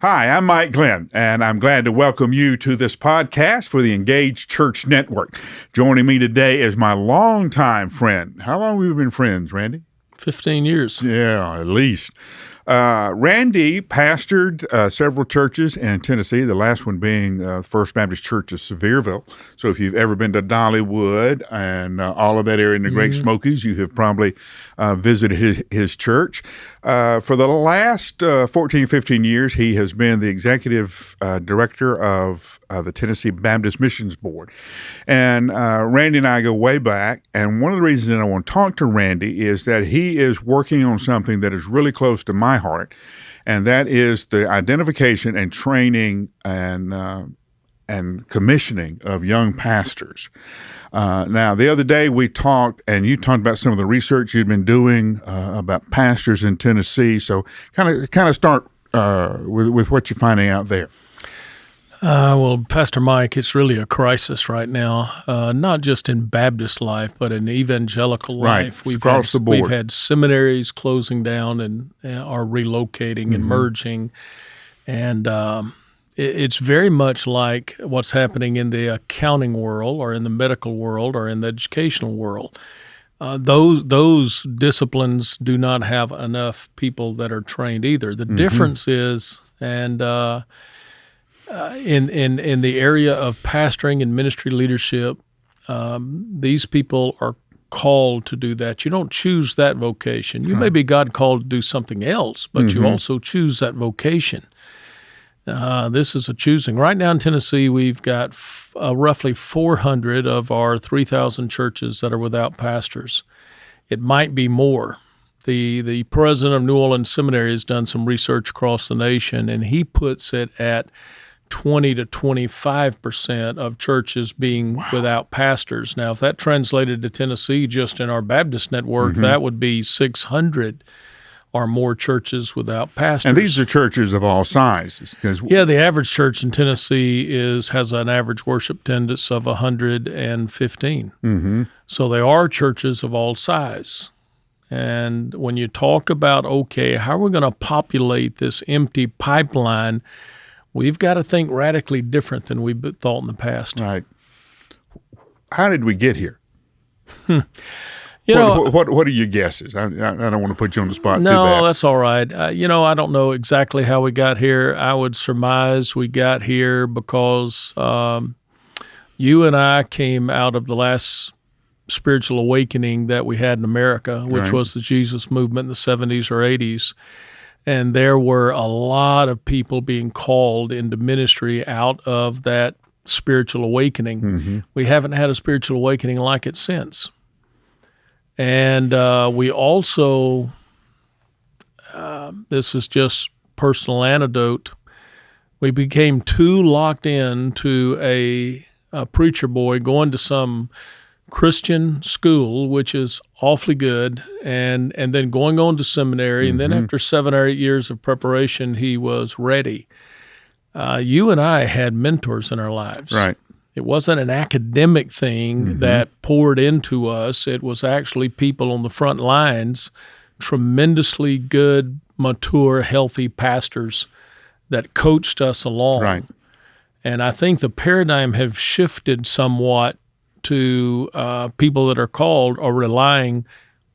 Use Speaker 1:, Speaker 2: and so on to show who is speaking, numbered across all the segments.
Speaker 1: Hi, I'm Mike Glenn, and I'm glad to welcome you to this podcast for the Engaged Church Network. Joining me today is my longtime friend. How long have we been friends, Randy?
Speaker 2: 15 years.
Speaker 1: Yeah, at least. Randy pastored several churches in Tennessee, the last one being First Baptist Church of Sevierville. So if you've ever been to Dollywood and all of that area in the Great Smokies, you have probably visited his church. For the last 14, 15 years, he has been the executive director of the Tennessee Baptist Missions Board. And Randy and I go way back, and one of the reasons that I want to talk to Randy is that he is working on something that is really close to my heart, and that is the identification and training and commissioning of young pastors. Now, the other day we talked, and you talked about some of the research you'd been doing about pastors in Tennessee. So, kind of start with what you're finding out there.
Speaker 2: Well, Pastor Mike, it's really a crisis right now, not just in Baptist life, but in evangelical life.
Speaker 1: Right, across the board.
Speaker 2: We've had seminaries closing down and are relocating and merging, and it's very much like what's happening in the accounting world or in the medical world or in the educational world. Those disciplines do not have enough people that are trained either. The difference is, and in the area of pastoring and ministry leadership, these people are called to do that. You don't choose that vocation. You may be God called to do something else, but you also choose that vocation. This is a choosing. Right now in Tennessee, we've got roughly 400 of our 3,000 churches that are without pastors. It might be more. The president of New Orleans Seminary has done some research across the nation, and he puts it at 20 to 25% of churches being without pastors. Now, if that translated to Tennessee just in our Baptist network, that would be 600 or more churches without pastors.
Speaker 1: And these are churches of all sizes.
Speaker 2: Yeah, the average church in Tennessee has an average worship attendance of 115. So they are churches of all size. And when you talk about, okay, how are we going to populate this empty pipeline, we've got to think radically different than we've thought in the past.
Speaker 1: Right. How did we get here?
Speaker 2: What
Speaker 1: are your guesses? I don't want to put you on the spot too bad.
Speaker 2: No, that's all right. I don't know exactly how we got here. I would surmise we got here because you and I came out of the last spiritual awakening that we had in America, which was the Jesus movement in the 70s or 80s. And there were a lot of people being called into ministry out of that spiritual awakening. We haven't had a spiritual awakening like it since. And we also, this is just personal anecdote, we became too locked in to a preacher boy going to some Christian school, which is awfully good, and then going on to seminary, and then after 7 or 8 years of preparation, he was ready. You and I had mentors in our lives.
Speaker 1: Right.
Speaker 2: It wasn't an academic thing that poured into us. It was actually people on the front lines, tremendously good, mature, healthy pastors that coached us along.
Speaker 1: Right.
Speaker 2: And I think the paradigm has shifted somewhat to people that are called are relying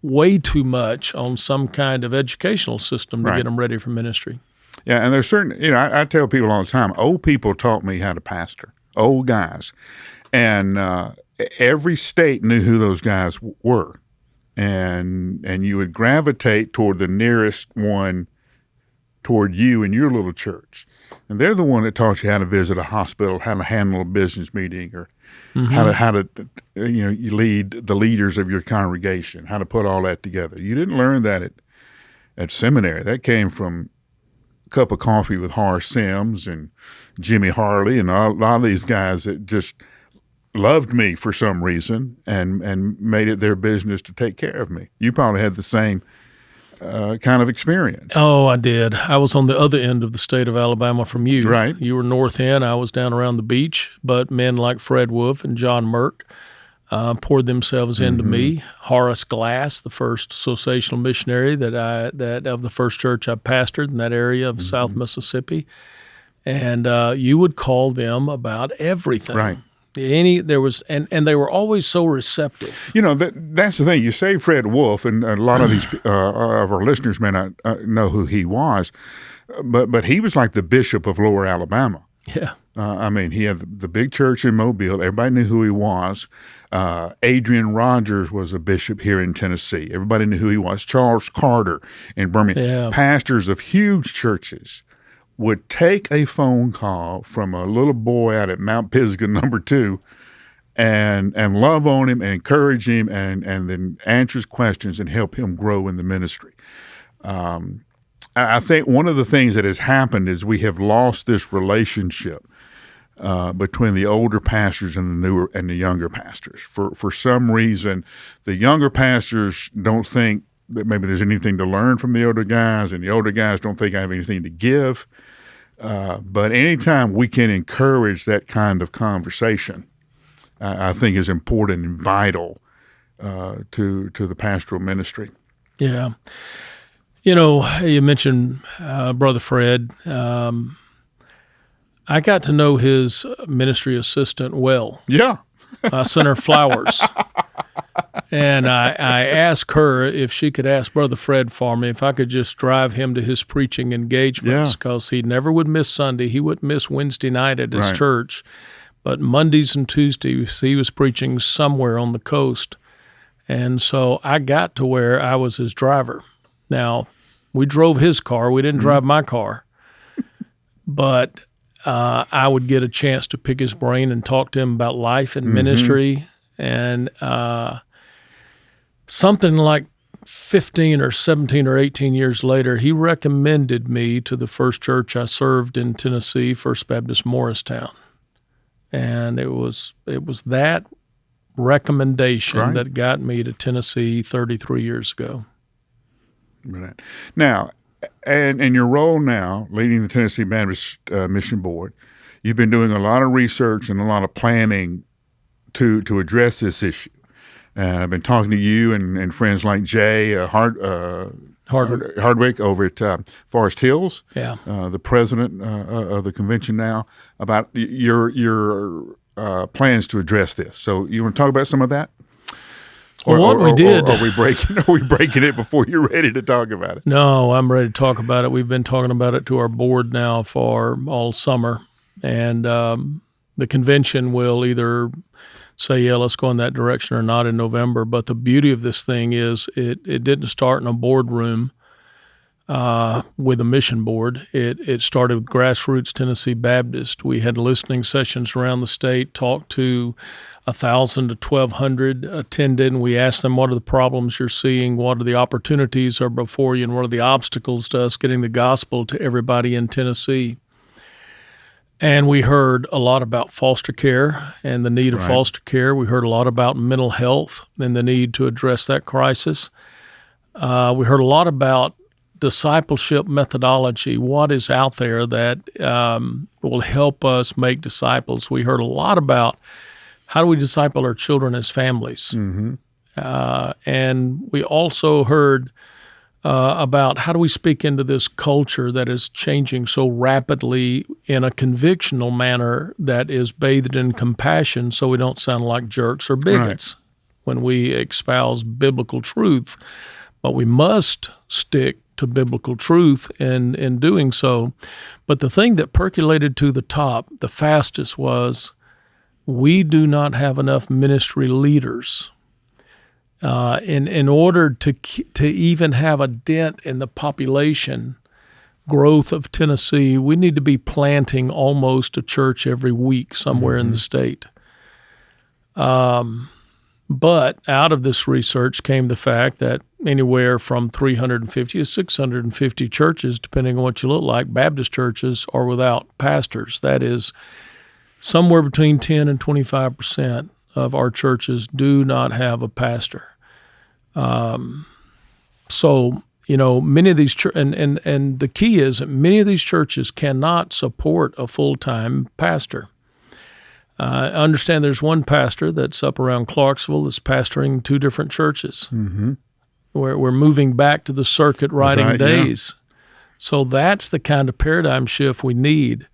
Speaker 2: way too much on some kind of educational system to get them ready for ministry.
Speaker 1: Yeah, and there's certain, I tell people all the time, old people taught me how to pastor, old guys. And every state knew who those guys were. And you would gravitate toward the nearest one toward you in your little church. And they're the one that taught you how to visit a hospital, how to handle a business meeting, or how to you lead the leaders of your congregation, how to put all that together. You didn't learn that at seminary. That came from a cup of coffee with Horace Sims and Jimmy Harley and a lot of these guys that just loved me for some reason and made it their business to take care of me. You probably had the same kind of experience.
Speaker 2: Oh, I did. I was on the other end of the state of Alabama from you.
Speaker 1: Right.
Speaker 2: You were north end. I was down around the beach. But men like Fred Wolf and John Merck, poured themselves into me. Horace Glass, the first associational missionary that of the first church I pastored in that area of South Mississippi, and you would call them about everything.
Speaker 1: Right.
Speaker 2: There was, and they were always so receptive.
Speaker 1: That's the thing. You say Fred Wolf, and a lot of these of our listeners may not know who he was, but he was like the bishop of Lower Alabama.
Speaker 2: Yeah.
Speaker 1: He had the big church in Mobile. Everybody knew who he was. Adrian Rogers was a bishop here in Tennessee. Everybody knew who he was. Charles Carter in Birmingham.
Speaker 2: Yeah.
Speaker 1: Pastors of huge churches would take a phone call from a little boy out at Mount Pisgah number 2 and love on him and encourage him and then answer his questions and help him grow in the ministry. I think one of the things that has happened is we have lost this relationship between the older pastors and the younger pastors. For some reason, the younger pastors don't think that maybe there's anything to learn from the older guys, and the older guys don't think I have anything to give. But anytime we can encourage that kind of conversation, I think is important and vital to the pastoral ministry.
Speaker 2: Yeah. You mentioned Brother Fred. I got to know his ministry assistant well.
Speaker 1: Yeah.
Speaker 2: I sent her flowers. And I asked her if she could ask Brother Fred for me if I could just drive him to his preaching engagements, because he never would miss Sunday. He wouldn't miss Wednesday night at his church. But Mondays and Tuesdays, he was preaching somewhere on the coast. And so I got to where I was his driver. Now, we drove his car. We didn't drive my car. But I would get a chance to pick his brain and talk to him about life and ministry. And something like 15 or 17 or 18 years later, he recommended me to the first church I served in Tennessee, First Baptist Morristown. And it was that recommendation that got me to Tennessee 33 years ago.
Speaker 1: Right. Now, and in your role now, leading the Tennessee Baptist Mission Board, you've been doing a lot of research and a lot of planning to address this issue. And I've been talking to you and friends like Jay Hardwick over at Forest Hills, the president of the convention now, about your plans to address this. So you want to talk about some of that?
Speaker 2: We did.
Speaker 1: Are we breaking it before you're ready to talk about it?
Speaker 2: No, I'm ready to talk about it. We've been talking about it to our board now for all summer. And the convention will either say, yeah, let's go in that direction or not in November. But the beauty of this thing is it didn't start in a boardroom with a mission board. It started with Grassroots Tennessee Baptist. We had listening sessions around the state, talked to 1,000 to 1,200 attended, and we asked them, what are the problems you're seeing? What are the opportunities are before you? And what are the obstacles to us getting the gospel to everybody in Tennessee? And we heard a lot about foster care and the need of foster care. We heard a lot about mental health and the need to address that crisis. We heard a lot about discipleship methodology, what is out there that will help us make disciples. We heard a lot about how do we disciple our children as families. And we also heard about how do we speak into this culture that is changing so rapidly in a convictional manner that is bathed in compassion, so we don't sound like jerks or bigots when we espouse biblical truth. But we must stick to biblical truth in doing so. But the thing that percolated to the top the fastest was we do not have enough ministry leaders. In order to even have a dent in the population growth of Tennessee, we need to be planting almost a church every week somewhere in the state. But out of this research came the fact that anywhere from 350 to 650 churches, depending on what you look like, Baptist churches, are without pastors. That is somewhere between 10 and 25% of our churches do not have a pastor. So, many of these and the key is that many of these churches cannot support a full-time pastor. I understand there's one pastor that's up around Clarksville that's pastoring 2 different churches.
Speaker 1: Mm-hmm.
Speaker 2: We're moving back to the circuit riding
Speaker 1: Right,
Speaker 2: days. Yeah. So that's the kind of paradigm shift we need.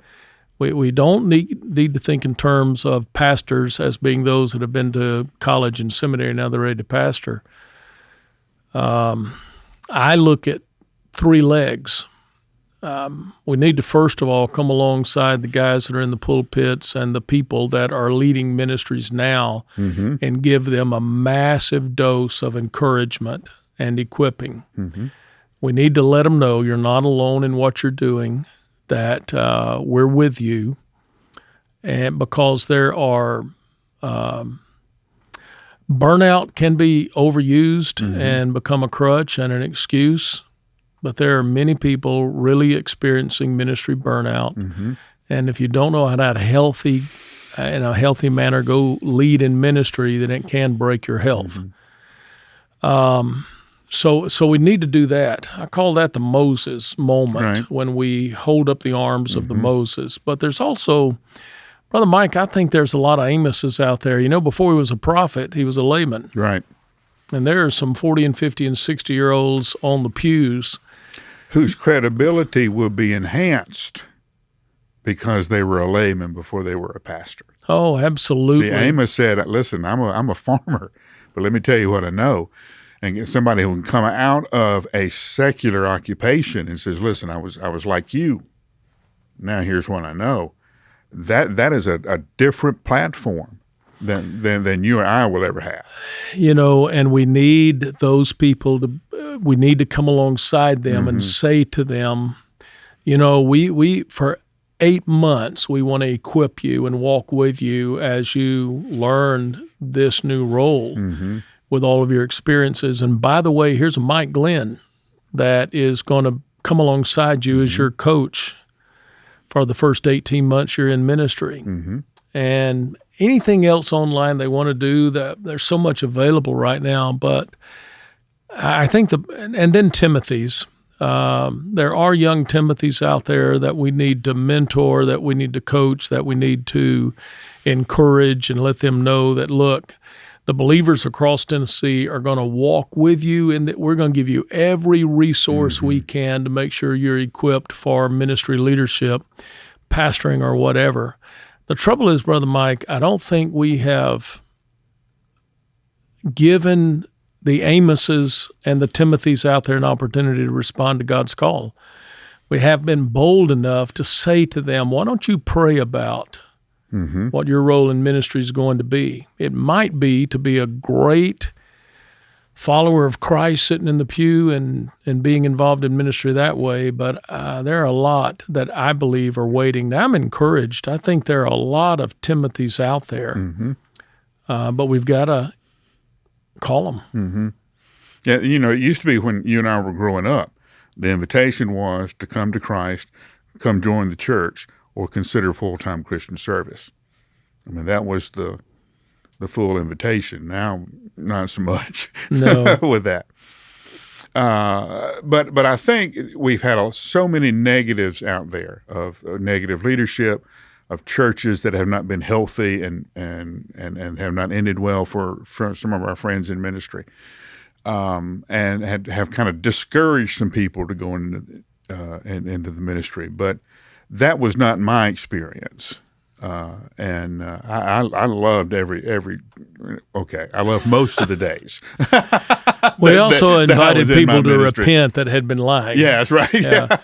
Speaker 2: We don't need to think in terms of pastors as being those that have been to college and seminary, now they're ready to pastor. I look at 3 legs. We need to, first of all, come alongside the guys that are in the pulpits and the people that are leading ministries now
Speaker 1: Mm-hmm.
Speaker 2: and give them a massive dose of encouragement and equipping.
Speaker 1: Mm-hmm.
Speaker 2: We need to let them know you're not alone in what you're doing, that we're with you, and because there are burnout can be overused and become a crutch and an excuse. But there are many people really experiencing ministry burnout. Mm-hmm. And if you don't know how to in a healthy manner, go lead in ministry, then it can break your health. Mm-hmm. So we need to do that. I call that the Moses moment, right, when we hold up the arms of the Moses. But there's also, Brother Mike, I think there's a lot of Amoses out there. You know, before he was a prophet, he was a layman.
Speaker 1: Right.
Speaker 2: And there are some 40 and 50 and 60-year-olds on the pews
Speaker 1: whose credibility will be enhanced because they were a layman before they were a pastor.
Speaker 2: Oh, absolutely.
Speaker 1: See, Amos said, listen, I'm a farmer, but let me tell you what I know. And somebody who can come out of a secular occupation and says, listen, I was like you. Now here's what I know. That is a different platform than you or I will ever have. You
Speaker 2: know, and we need those people we need to come alongside them and say to them, you know, we for 8 months, we want to equip you and walk with you as you learn this new role with all of your experiences. And by the way, here's a Mike Glenn that is going to come alongside you as your coach for the first 18 months you're in ministry. And anything else online they want to do, there's so much available right now. But I think and then Timothy's. There are young Timothys out there that we need to mentor, that we need to coach, that we need to encourage and let them know that, look, the believers across Tennessee are going to walk with you, and that we're going to give you every resource we can to make sure you're equipped for ministry leadership, pastoring, or whatever. The trouble is, Brother Mike, I don't think we have given the Amoses and the Timothys out there an opportunity to respond to God's call. We have been bold enough to say to them, why don't you pray about what your role in ministry is going to be? It might be to be a great follower of Christ sitting in the pew and being involved in ministry that way, but there are a lot that I believe are waiting. Now, I'm encouraged. I think there are a lot of Timothys out there, but we've got to call them.
Speaker 1: Yeah, you know, it used to be when you and I were growing up, the invitation was to come to Christ, come join the church, or consider full-time Christian service. I mean, that was the full invitation. Now, not so much with that. But I think we've had so many negatives out there of negative leadership, of churches that have not been healthy and have not ended well for some of our friends in ministry, and have kind of discouraged some people to go into the ministry. But that was not my experience. I loved I loved most of the days.
Speaker 2: We also invited people to repent that had been lying.
Speaker 1: Yeah, that's right. Yeah.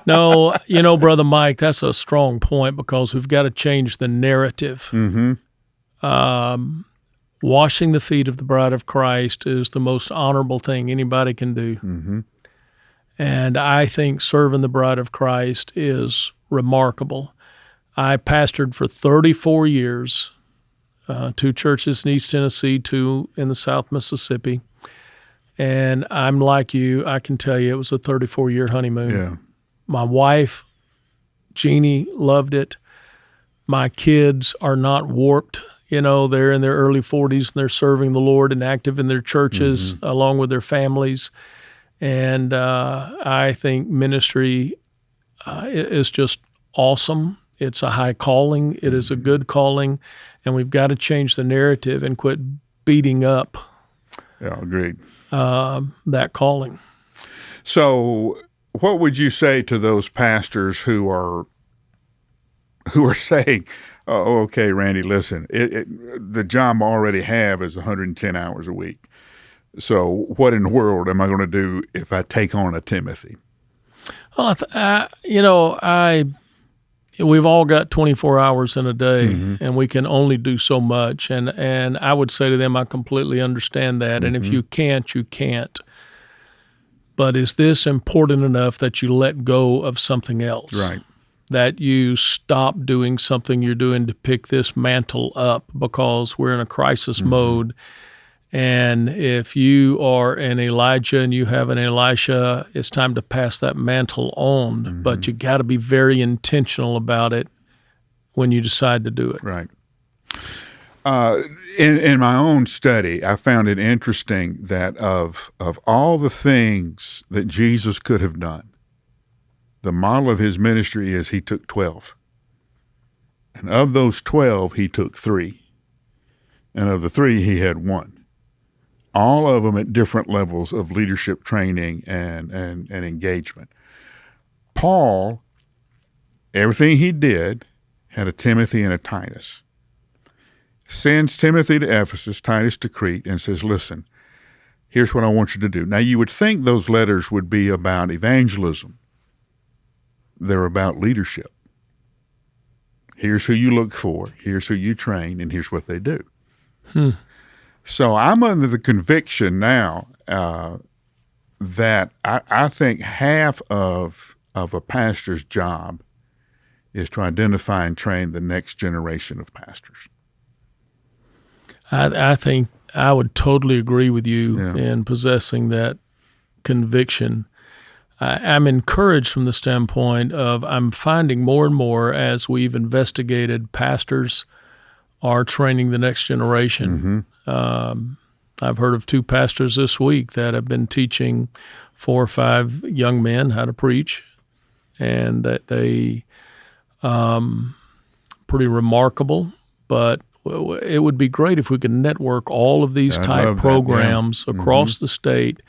Speaker 2: No, you know, Brother Mike, that's a strong point because we've got to change the narrative. Washing the feet of the bride of Christ is the most honorable thing anybody can do. And I think serving the bride of Christ is remarkable. I pastored for 34 years, 2 churches in East Tennessee, 2 in the South Mississippi. And I'm like you, I can tell you it was a 34-year honeymoon.
Speaker 1: Yeah.
Speaker 2: My wife, Jeannie, loved it. My kids are not warped. You know, they're in their early 40s and they're serving the Lord and active in their churches along with their families. And I think ministry is just awesome. It's a high calling. It is a good calling, and we've got to change the narrative and quit beating up
Speaker 1: Yeah, agreed.
Speaker 2: that calling.
Speaker 1: So, what would you say to those pastors who are saying, "Oh, okay, Randy, listen, the job I already have is 110 hours a week. So, what in the world am I going to do if I take on a Timothy?"
Speaker 2: Well, we've all got 24 hours in a day, and we can only do so much. And I would say to them, I completely understand that. And if you can't, you can't. But is this important enough that you let go of something else?
Speaker 1: Right.
Speaker 2: That you stop doing something you're doing to pick this mantle up because we're in a crisis mode. And if you are an Elijah and you have an Elisha, it's time to pass that mantle on. But you got to be very intentional about it when you decide to do it.
Speaker 1: Right. In my own study, I found it interesting that of all the things that Jesus could have done, the model of his ministry is he took 12. And of those 12, he took 3. And of the 3, he had 1. All of them at different levels of leadership training and engagement. Paul, everything he did, had a Timothy and a Titus. Sends Timothy to Ephesus, Titus to Crete, and says, listen, here's what I want you to do. Now, you would think those letters would be about evangelism. They're about leadership. Here's who you look for, here's who you train, and here's what they do. So I'm under the conviction now that I think half of a pastor's job is to identify and train the next generation of pastors.
Speaker 2: I think I would totally agree with you in possessing that conviction. I'm encouraged from the standpoint of I'm finding more and more as we've investigated pastors are training the next generation. I've heard of 2 pastors this week that have been teaching 4 or 5 young men how to preach, and that they pretty remarkable. But it would be great if we could network all of these type programs across the state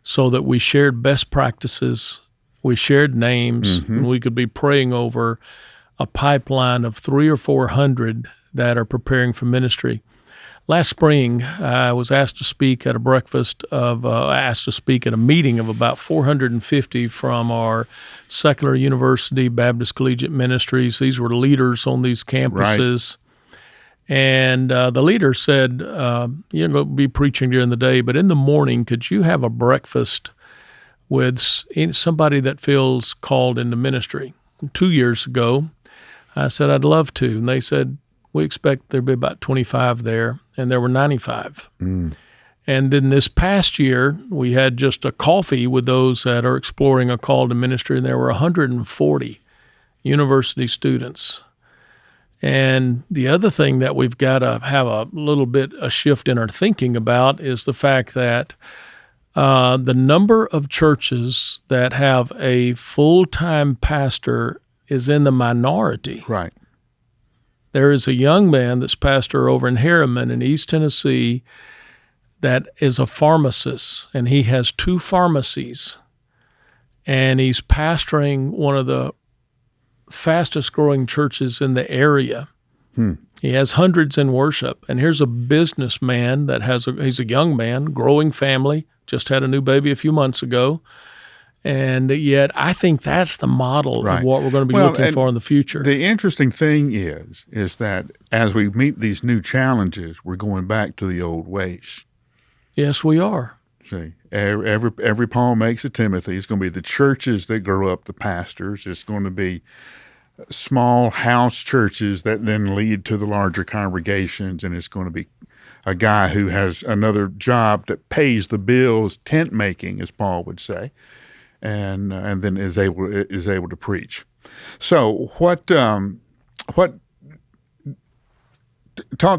Speaker 2: so that we shared best practices, we shared names, and we could be praying over a pipeline of 300 or 400 that are preparing for ministry. Last spring, I was asked to speak at a meeting of about 450 from our secular university Baptist Collegiate Ministries. These were leaders on these campuses. Right. And the leader said, you're going to be preaching during the day, but in the morning, could you have a breakfast with somebody that feels called into ministry? 2 years ago, I said, I'd love to. And they said, we expect there'll be about 25 there, and there were 95. And then this past year, we had just a coffee with those that are exploring a call to ministry, and there were 140 university students. And the other thing that we've got to have a little bit a shift in our thinking about is the fact that the number of churches that have a full-time pastor is in the minority.
Speaker 1: Right.
Speaker 2: There is a young man that's pastor over in Harriman in East Tennessee that is a pharmacist, and he has 2 pharmacies, and he's pastoring one of the fastest growing churches in the area. He has hundreds in worship. And here's a businessman that he's a young man, growing family, just had a new baby a few months ago. And yet I think that's the model of what we're going to be looking for in the future.
Speaker 1: The interesting thing is that as we meet these new challenges, we're going back to the old ways.
Speaker 2: Yes, we are.
Speaker 1: See, every Paul makes a Timothy. It's going to be the churches that grow up the pastors. It's going to be small house churches that then lead to the larger congregations, and it's going to be a guy who has another job that pays the bills, tent making, as Paul would say, and then is able to preach. So what? Talk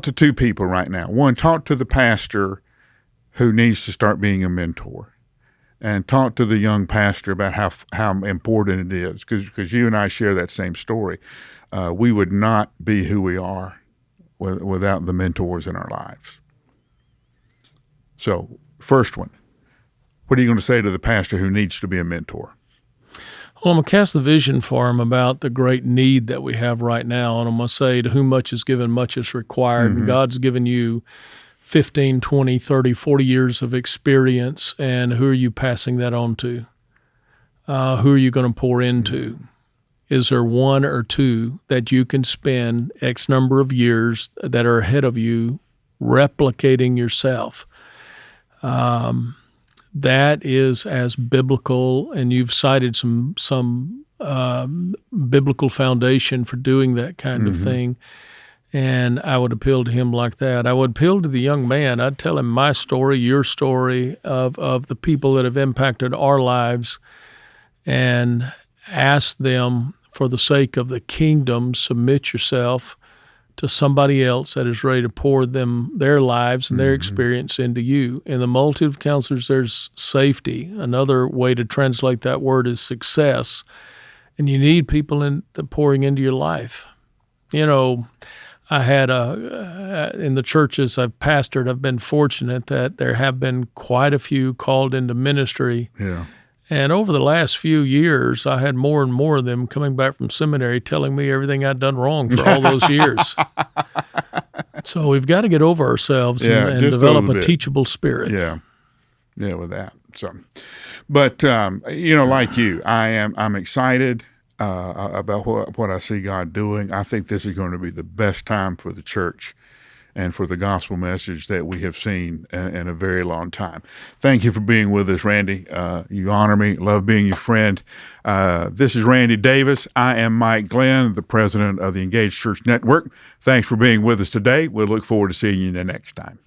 Speaker 1: to 2 people right now. One, talk to the pastor who needs to start being a mentor. and talk to the young pastor about how important it is, because you and I share that same story. We would not be who we are without the mentors in our lives. So, first one, what are you going to say to the pastor who needs to be a mentor?
Speaker 2: Well, I'm going to cast the vision for him about the great need that we have right now. And I'm going to say, to whom much is given, much is required. And God's given you 15, 20, 30, 40 years of experience. And who are you passing that on to? Who are you going to pour into? Is there one or two that you can spend X number of years that are ahead of you replicating yourself? That is as biblical, and you've cited some biblical foundation for doing that kind of thing. And I would appeal to him like that. I would appeal to the young man. I'd tell him my story, your story of the people that have impacted our lives, and ask them, for the sake of the kingdom, submit yourself to somebody else that is ready to pour their lives and their experience into you. In the multitude of counselors, there's safety. Another way to translate that word is success. And you need people pouring into your life. You know, I had in the churches I've pastored, I've been fortunate that there have been quite a few called into ministry.
Speaker 1: Yeah.
Speaker 2: And over the last few years, I had more and more of them coming back from seminary telling me everything I'd done wrong for all those years. So we've got to get over ourselves and develop a teachable spirit.
Speaker 1: Yeah, with that. So, but like you, I'm excited about what I see God doing. I think this is going to be the best time for the church and for the gospel message that we have seen in a very long time. Thank you for being with us, Randy. You honor me. Love being your friend. This is Randy Davis. I am Mike Glenn, the president of the Engaged Church Network. Thanks for being with us today. We'll look forward to seeing you the next time.